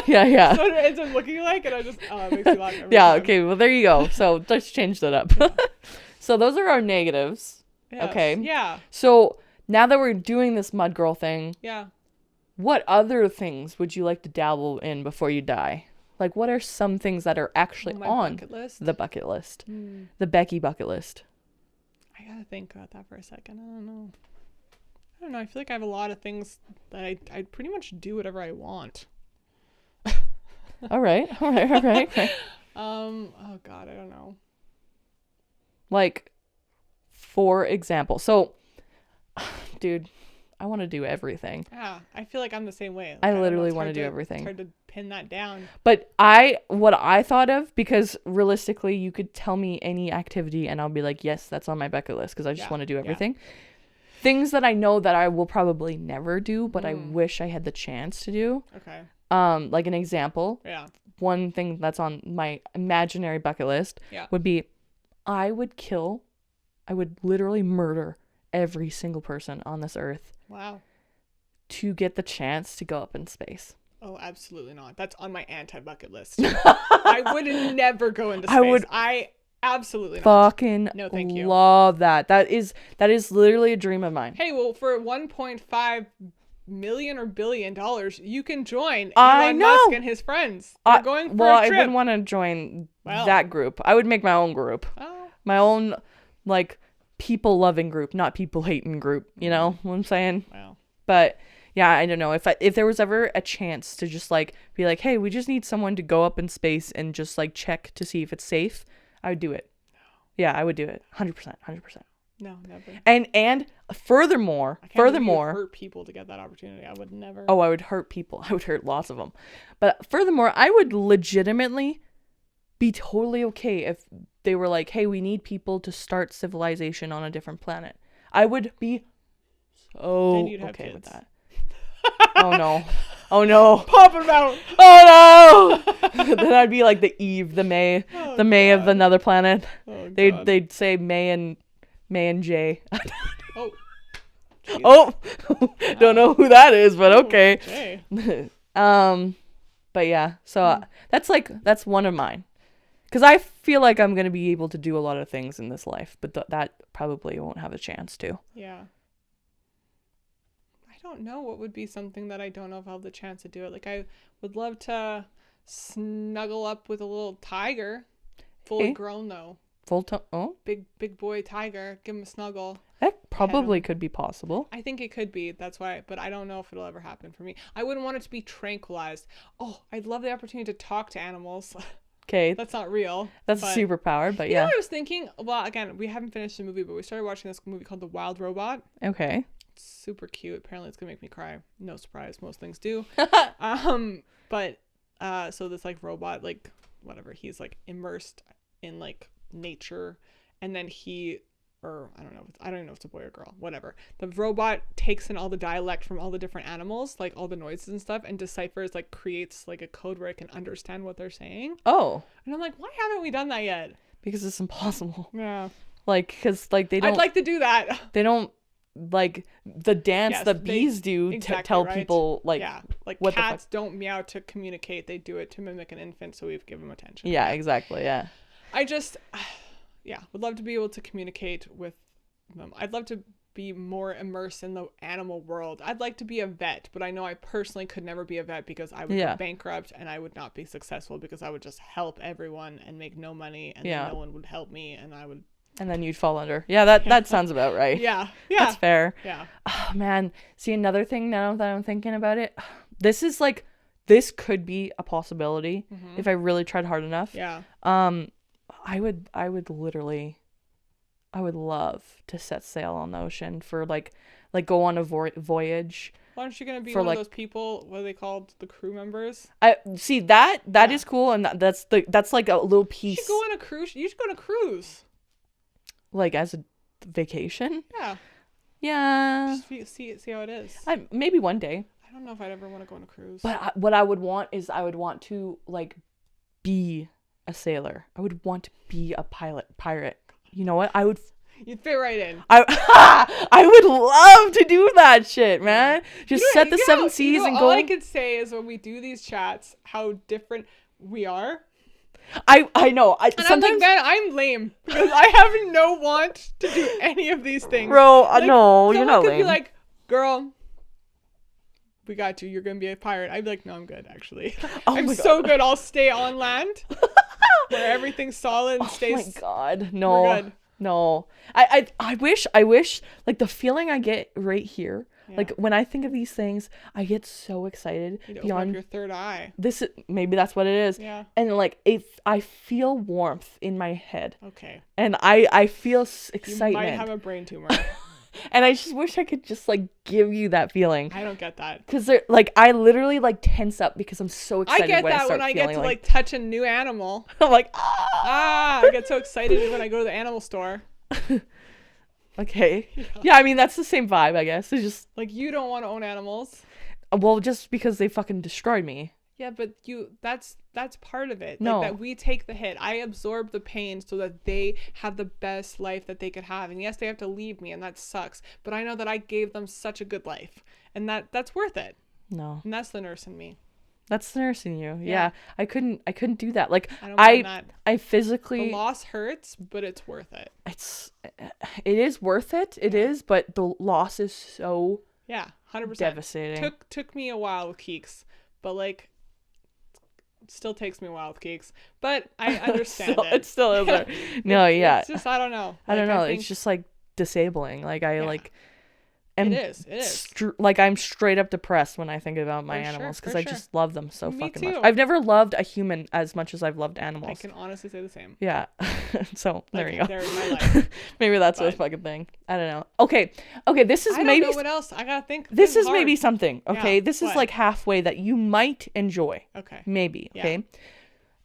Yeah. So it ends up looking like, and I just it makes me laugh every yeah. time. Okay. Well, there you go. So let's change that up. So those are our negatives. Yes. Okay. Yeah. So now that we're doing this mud girl thing. Yeah. What other things would you like to dabble in before you die? Like, what are some things that are actually on the bucket list? The Becky bucket list. I gotta think about that for a second. I don't know. I feel like I have a lot of things that I pretty much do whatever I want. All right. Oh God, I don't know. Like, for example, so dude, I want to do everything. Yeah, I feel like I'm the same way. Like, I literally want to do everything. It's hard to pin that down. But what I thought of, because realistically, you could tell me any activity and I'll be like, yes, that's on my bucket list because I just want to do everything. Things that I know that I will probably never do, but I wish I had the chance to do. Okay. Like an example. Yeah. One thing that's on my imaginary bucket list would be I would literally murder every single person on this earth. Wow. To get the chance to go up in space. Oh, absolutely not. That's on my anti-bucket list. I would never go into space. I absolutely not. Fucking no, thank you. Love that. That is literally a dream of mine. Hey, well, for $1.5 million or $1 billion, you can join Elon Musk and his friends. They're going for a trip. I wouldn't want to join that group. I would make my own group. Oh. My own, like, people-loving group, not people-hating group. You know what I'm saying? Wow. But yeah, I don't know. If there was ever a chance to just like be like, hey, we just need someone to go up in space and just like check to see if it's safe, I would do it. No. Yeah, I would do it. 100%. No, never. And furthermore, hurt people to get that opportunity. I would never. Oh, I would hurt people. I would hurt lots of them. But furthermore, I would legitimately be totally okay if they were like, hey, we need people to start civilization on a different planet. I would be so okay with that. Oh no. Pop him out. Oh no. Then I'd be like the Eve, the May of another planet. Oh, they'd say May and Jay. Oh. Don't know who that is, but okay. Jay. But yeah, so that's one of mine. Because I feel like I'm going to be able to do a lot of things in this life, but that probably won't have a chance to. Yeah. I don't know what would be something that I don't know if I'll have the chance to do it. Like, I would love snuggle up with a little tiger. Fully grown, though. Big boy tiger. Give him a snuggle. That probably could be possible. I think it could be. That's why. But I don't know if it'll ever happen for me. I wouldn't want it to be tranquilized. Oh, I'd love the opportunity to talk to animals. Okay. That's not real. That's a superpower, but you know what I was thinking? Well, again, we haven't finished the movie, but we started watching this movie called The Wild Robot. Okay. It's super cute. Apparently it's going to make me cry. No surprise. Most things do. But so this like robot, like whatever, he's like immersed in like nature, and then I don't even know if it's a boy or girl, whatever. The robot takes in all the dialect from all the different animals, like all the noises and stuff, and deciphers, like creates like a code where it can understand what they're saying. Oh. And I'm like, why haven't we done that yet? Because it's impossible. Yeah. Like, because like they don't. I'd like to do that. They don't like the dance that bees do to tell people like. Yeah. Like what cats don't meow to communicate. They do it to mimic an infant, so we've given them attention. Yeah, exactly. Yeah. I just. Yeah, would love to be able to communicate with them. I'd love to be more immersed in the animal world. I'd like to be a vet, but I know I personally could never be a vet because I would go bankrupt and I would not be successful because I would just help everyone and make no money and then no one would help me and I would. And then you'd fall under. Yeah, that sounds about right. Yeah. That's fair. Yeah. Oh, man. See, another thing now that I'm thinking about it, this could be a possibility if I really tried hard enough. Yeah. I would love to set sail on the ocean for like go on a voyage. Aren't you gonna be one of those people? What are they called? The crew members. I see that is cool, and that's like a little piece. You should go on a cruise. You should go on a cruise. Like as a vacation. Yeah. Yeah. Just see how it is. Maybe one day. I don't know if I'd ever want to go on a cruise. But what I would want is I would want to like be a sailor. I would want to be a pirate. You know what? You'd fit right in. I would love to do that shit, man. Just set the seven seas and go. All I could say is when we do these chats, how different we are. I know. Sometimes I'm like, man, I'm lame because I have no want to do any of these things. Bro, no, you're not lame. Someone could be like, girl, we got you. You're gonna be a pirate. I'd be like, no, I'm good actually. I'm so good. I'll stay on land where everything's solid and stays. Oh my god, no. We're good. No. I wish like the feeling I get right here. Yeah. Like when I think of these things, I get so excited. You'd open up your third eye. Maybe that's what it is. Yeah. And like I feel warmth in my head. Okay. And I feel excitement. You might have a brain tumor. And I just wish I could just like give you that feeling. I don't get that. Because they're like, I literally like tense up because I'm so excited. I get that when I get to like touch a new animal. I'm like, I get so excited when I go to the animal store. Okay. Yeah, I mean, that's the same vibe, I guess. It's just like, you don't want to own animals. Well, just because they fucking destroyed me. Yeah, but that's part of it. No. Like, that we take the hit. I absorb the pain so that they have the best life that they could have. And yes, they have to leave me, and that sucks. But I know that I gave them such a good life, and that's worth it. No. And that's the nurse in me. That's the nurse in you. Yeah. I couldn't do that. Like, I physically. The loss hurts, but it's worth it. It is worth it. It is, but the loss is so. Yeah, 100%. Devastating. Took me a while with Keeks, but like, still takes me a while with Keeks. But I understand it. It still is there. No, yeah. It's just, I don't know. I don't know. It's just like disabling. Like it is. Like, I'm straight up depressed when I think about my animals because I just love them so fucking much. I've never loved a human as much as I've loved animals. I can honestly say the same. Yeah. So there you go. They're in my life. Maybe that's a fucking thing. I don't know. Okay. This is I maybe. I don't know what else. I gotta think. This is maybe something. Okay. Yeah. This is like halfway that you might enjoy. Okay. Maybe. Yeah. Okay.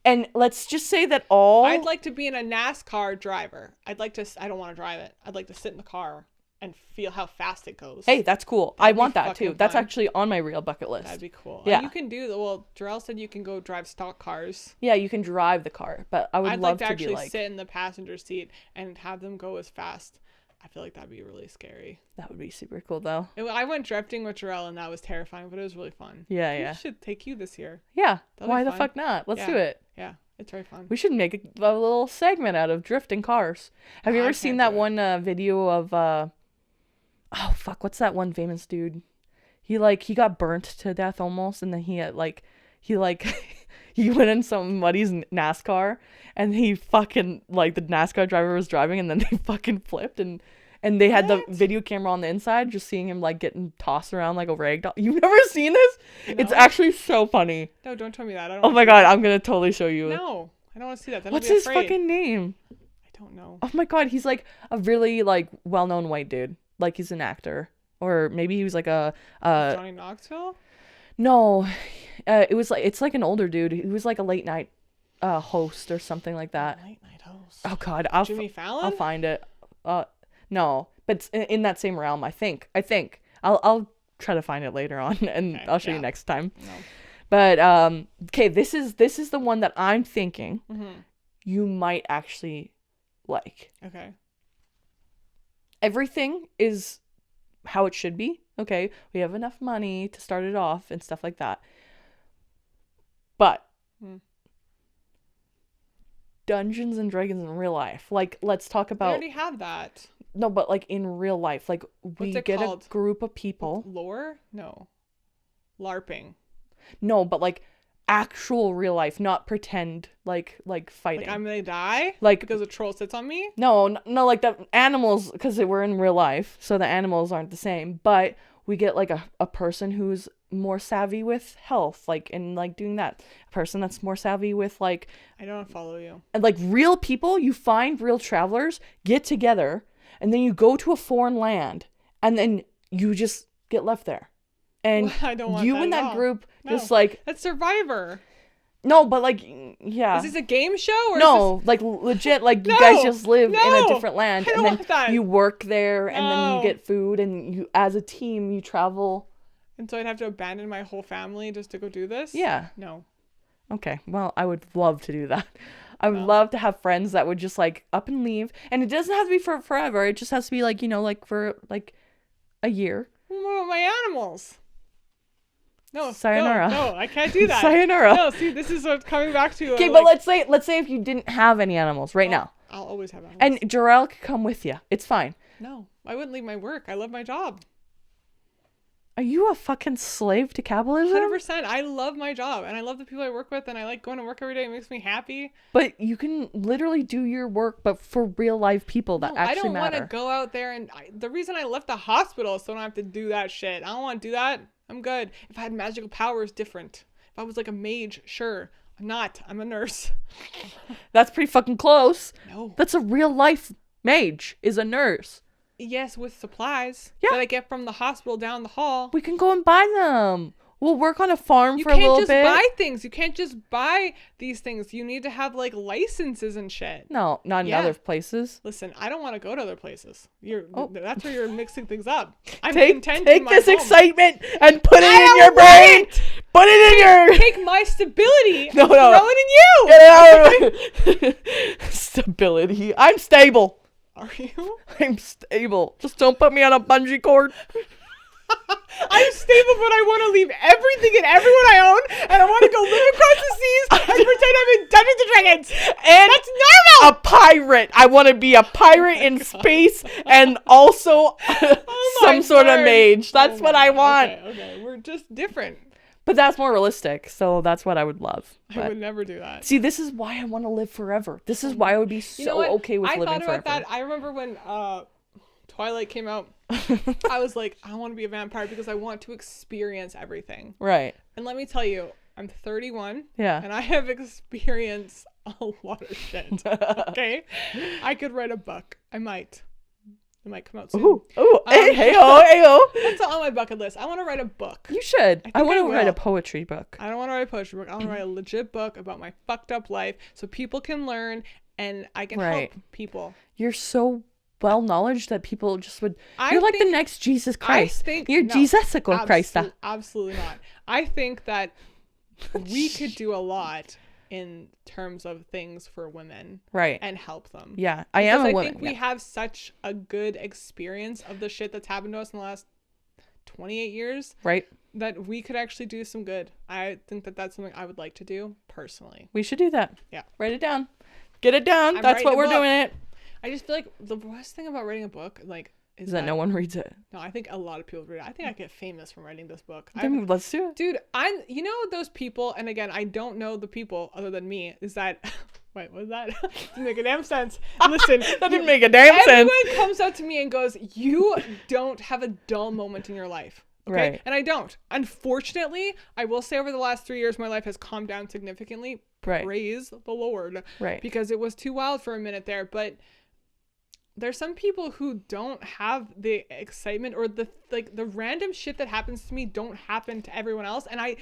And let's just say that I'd like to be in a NASCAR driver. I don't want to drive it. I'd like to sit in the car and feel how fast it goes. Hey, that's cool. I want that too. That's actually on my real bucket list. That'd be cool. Yeah. You can Jarrell said you can go drive stock cars. Yeah, you can drive the car, but I'd love like to actually sit in the passenger seat and have them go as fast. I feel like that'd be really scary. That would be super cool though. I went drifting with Jarrell and that was terrifying, but it was really fun. Yeah. We should take you this year. Yeah. Why the fuck not? Let's do it. Yeah. It's very fun. We should make a little segment out of drifting cars. Have you ever seen that one video of oh fuck, what's that one famous dude? He got burnt to death almost, and then he went in some muddy's NASCAR, and he fucking like the NASCAR driver was driving, and then they fucking flipped, and they had the video camera on the inside, just seeing him like getting tossed around like a rag doll. You've never seen this? No. It's actually so funny. No, don't tell me that. I don't. Oh my god, I'm gonna totally show you. No, I don't want to see that. Then What's his fucking name? I don't know. Oh my god, he's like a really like well-known white dude. Like he's an actor, or maybe he was like a Johnny Knoxville. No, it's like an older dude. He was like a late night host or something like that. Late night host. Oh god, Jimmy Fallon. I'll find it. No, but it's in that same realm. I think. I'll try to find it later on, and I'll show you next time. No. But okay, this is the one that I'm thinking you might actually like. Okay. Everything is how it should be. Okay, we have enough money to start it off and stuff like that. But Dungeons and Dragons in real life. Like, let's talk about. We already have that. No, but like in real life, like we get called? A group of people. Lore? No. LARPing. No, but like actual real life, not pretend like fighting. Like I'm gonna die? Like because a troll sits on me? No, like the animals, because we're in real life, so the animals aren't the same. But we get like a person who's more savvy with health, like, and like doing that. A person that's more savvy with like. I don't follow you. And like real people, you find real travelers, get together, and then you go to a foreign land, and then you just get left there. And I don't want you that and that all. Group No, just like that's Survivor. No, but like yeah. Is this a game show or no? Like legit, like you guys just live in a different land, and then you work there, and then you get food, and you as a team you travel. And so I'd have to abandon my whole family just to go do this? Yeah. No. Okay. Well, I would love to do that. I would love to have friends that would just like up and leave, and it doesn't have to be for forever. It just has to be like like for like a year. What about my animals? No, sayonara. No, I can't do that. Sayonara. No, see, this is what coming back to. Okay, but let's say if you didn't have any animals right now. I'll always have animals. And Jarrell could come with you. It's fine. No, I wouldn't leave my work. I love my job. Are you a fucking slave to capitalism? 100%. I love my job, and I love the people I work with, and I like going to work every day. It makes me happy. But you can literally do your work, but for real life people that actually matter. I don't want to go out there, and the reason I left the hospital is so I don't have to do that shit. I don't want to do that. I'm good. If I had magical powers, different. If I was like a mage, sure. I'm not. I'm a nurse. That's pretty fucking close. No. That's a real life mage is a nurse. Yes, with supplies Yeah. that I get from the hospital down the hall. We can go and buy them. We'll work on a farm for a little bit. You can't just buy things. You can't just buy these things. You need to have like licenses and shit. No, not in other places. Listen, I don't want to go to other places. That's where you're mixing things up. I'm take content in my this home. excitement and put it in your brain. Put it in your. Take my stability. No. Throw it in you. Get it out of stability. I'm stable. Are you? I'm stable. Just don't put me on a bungee cord. I'm stable, but I want to leave everything and everyone I own, and I want to go live across the seas and pretend I'm in Dungeons and Dragons. And that's normal. A pirate. I want to be a pirate in space and also some sort of mage. That's what I want. Okay. We're just different. But that's more realistic, so that's what I would love. But I would never do that. See, this is why I want to live forever. This is why I would be so okay with living forever. I thought about that. I remember when Twilight came out, I was like, I want to be a vampire because I want to experience everything. Right. And let me tell you, I'm 31. Yeah. And I have experienced a lot of shit. Okay? I could write a book. I might. It might come out soon. Ooh, hey-oh. That's on my bucket list. I want to write a book. You should. I want to write a poetry book. I don't want to write a poetry book. I want to write a legit book about my fucked up life so people can learn and I can help people. You're so well knowledge that people just would. You're like the next Jesus Christ. You're Jesus Christ. Absolutely not. I think that we could do a lot in terms of things for women, right, and help them. Yeah, I am a woman. I think we have such a good experience of the shit that's happened to us in the last 28 years, right, that we could actually do some good. I think that that's something I would like to do personally. We should do that. Yeah, write it down, get it down. That's what we're doing. It. I just feel like the worst thing about writing a book, like, is that no one reads it. No, I think a lot of people read it. I think I get famous from writing this book. Let's do it. Dude, you know those people, and again, I don't know the people other than me, is that, wait, what was that? Didn't make a damn sense. Listen. That didn't make a damn sense. Everyone comes up to me and goes, you don't have a dull moment in your life. Okay? Right. And I don't. Unfortunately, I will say over the last 3 years, my life has calmed down significantly. Right. Praise the Lord. Right. Because it was too wild for a minute there, but there's some people who don't have the excitement or the random shit that happens to me don't happen to everyone else. And I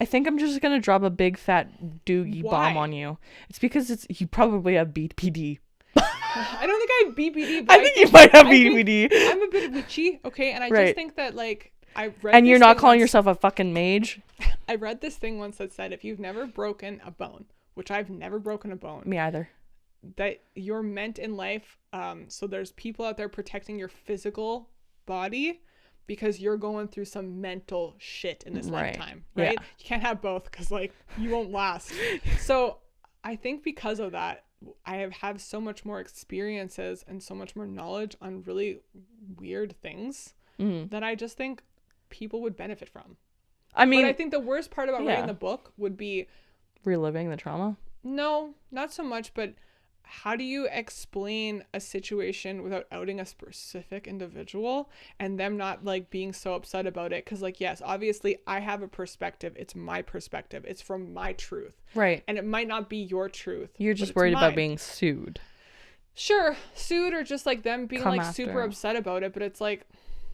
think I'm just going to drop a big fat doogie bomb on you. It's because you probably have BPD. I don't think I have BPD. But I think you might have BPD. I'm a bit witchy. Okay. And I just think that I read. And you're not calling yourself a fucking mage? I read this thing once that said, if you've never broken a bone, which I've never broken a bone. Me either. That you're meant in life, so there's people out there protecting your physical body because you're going through some mental shit in this lifetime, right? Yeah. You can't have both because you won't last. So I think because of that, I have so much more experiences and so much more knowledge on really weird things that I just think people would benefit from. I mean, but I think the worst part about writing the book would be reliving the trauma. No, not so much, but how do you explain a situation without outing a specific individual and them not being so upset about it? Because yes, obviously I have a perspective. It's my perspective. It's from my truth. Right. And it might not be your truth. You're just worried about being sued. Sure. Sued or just them being super upset about it. But it's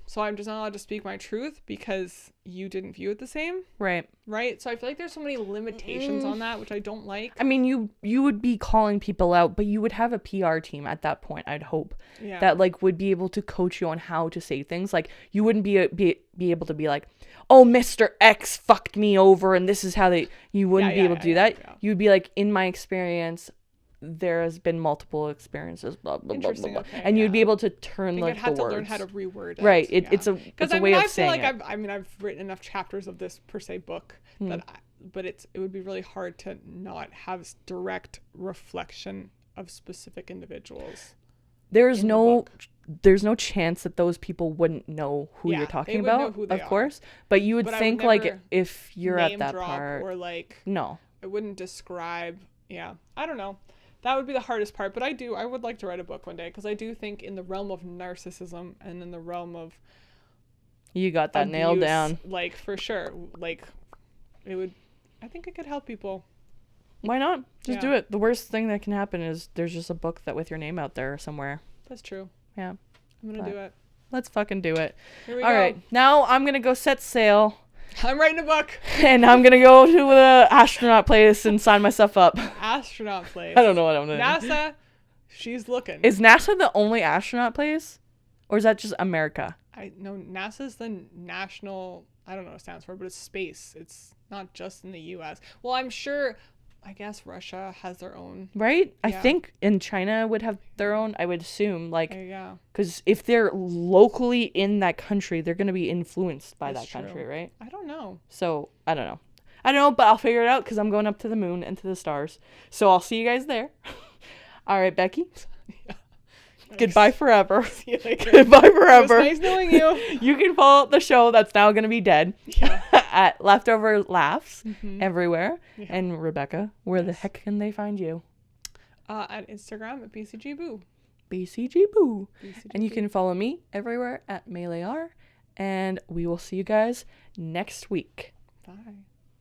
so I'm just not allowed to speak my truth because you didn't view it the same. Right. Right. So I feel like there's so many limitations on that, which I don't like. I mean, you would be calling people out, but you would have a PR team at that point, I'd hope. Yeah. That would be able to coach you on how to say things. You wouldn't be able to be oh, Mr. X fucked me over and this is how you wouldn't be able to do that. Yeah. You'd be in my experience, there has been multiple experiences, blah blah blah blah, okay, and you'd be able to turn I'd have the to words. Learn how to reword it. Right. It's a way of saying it. I've written enough chapters of this per se book but it would be really hard to not have direct reflection of specific individuals. There's no chance that those people wouldn't know who you're talking about, of course. But you would think if you're at that part or no, I wouldn't describe. Yeah, I don't know. That would be the hardest part, but I would like to write a book one day because I do think in the realm of narcissism and in the realm of you got that abuse, nailed down. For sure. I think it could help people. Why not? Just do it. The worst thing that can happen is there's just a book with your name out there somewhere. That's true. Yeah. I'm gonna do it. Let's fucking do it. Here we All go. right. Now I'm gonna go set sail. I'm writing a book. And I'm gonna go to the astronaut place and sign myself up. Astronaut place. I don't know what I'm gonna do. NASA. She's looking. Is NASA the only astronaut place? Or is that just America? I know NASA's the national, I don't know what it stands for, but it's space. It's not just in the US. Well, I'm sure, I guess Russia has their own. Right? Yeah. I think in China would have their own, I would assume. Like, Yeah. because if they're locally in that country, they're going to be influenced by That's that country, true. right? I don't know. So, I don't know. I don't know, but I'll figure it out because I'm going up to the moon and to the stars. So, I'll see you guys there. All right, Becky. Yeah. Goodbye forever. See you later. Goodbye forever. It was nice knowing you. You can follow the show that's now going to be dead Yeah. at leftoverLaughs everywhere. Yeah. And Rebecca, where the heck can they find you? At Instagram at BCGBoo. BCGBoo. And you can follow me everywhere at MeleeR. And we will see you guys next week. Bye.